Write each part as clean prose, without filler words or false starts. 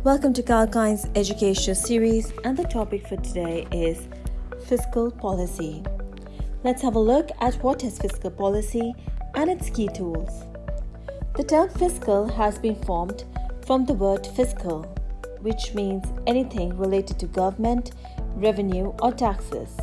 Welcome to Kalkine's educational series, and the topic for today is fiscal policy. Let's have a look at what is fiscal policy and its key tools. The term fiscal has been formed from the word fiscal, which means anything related to government, revenue, or taxes.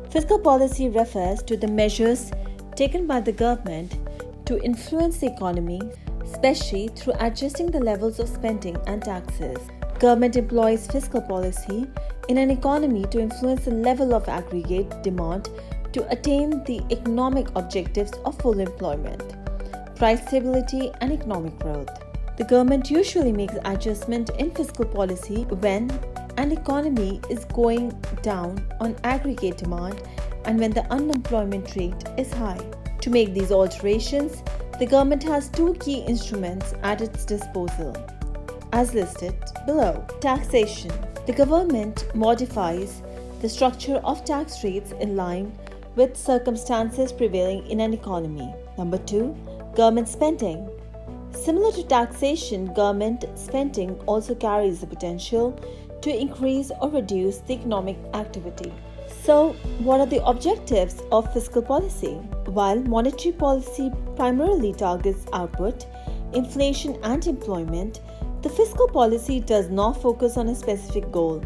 Fiscal policy refers to the measures taken by the government to influence the economy, especially through adjusting the levels of spending and taxes. Government employs fiscal policy in an economy to influence the level of aggregate demand to attain the economic objectives of full employment, price stability, and economic growth. The government usually makes adjustment in fiscal policy when an economy is going down on aggregate demand and when the unemployment rate is high. To make these alterations, the government has two key instruments at its disposal, as listed below. Taxation. The government modifies the structure of tax rates in line with circumstances prevailing in an economy. Number 2. Government spending. Similar to taxation, government spending also carries the potential to increase or reduce the economic activity. So, what are the objectives of fiscal policy? While monetary policy primarily targets output, inflation, and employment, the fiscal policy does not focus on a specific goal,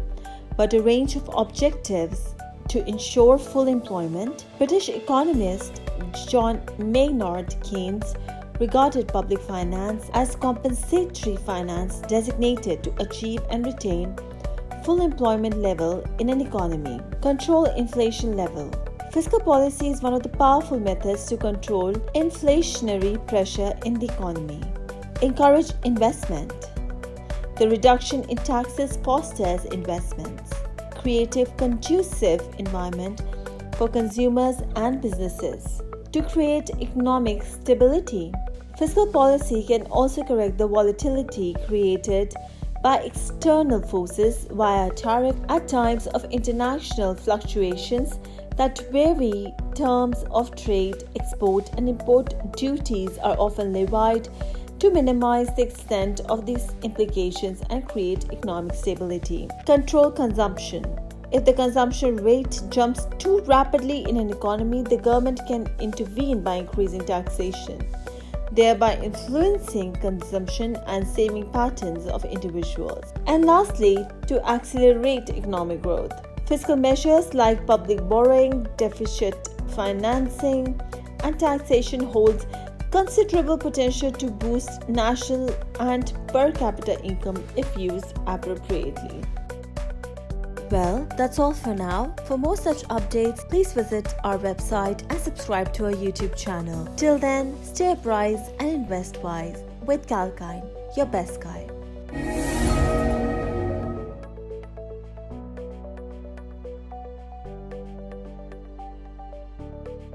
but a range of objectives to ensure full employment. British economist John Maynard Keynes regarded public finance as compensatory finance designated to achieve and retain full employment level in an economy. Control inflation level. Fiscal policy is one of the powerful methods to control inflationary pressure in the economy. Encourage investment. The reduction in taxes fosters investments. Create a conducive environment for consumers and businesses. To create economic stability. Fiscal policy can also correct the volatility created by external forces via tariff at times of international fluctuations that vary. Terms of trade, export and import duties are often levied to minimize the extent of these implications and create economic stability. Control consumption. If the consumption rate jumps too rapidly in an economy, the government can intervene by increasing taxation, thereby influencing consumption and saving patterns of individuals. And lastly, to accelerate economic growth. Fiscal measures like public borrowing, deficit financing, and taxation holds considerable potential to boost national and per capita income if used appropriately. Well, that's all for now. For more such updates, please visit our website and subscribe to our YouTube channel. Till then, stay apprised and invest wise with Kalkine, your best guide.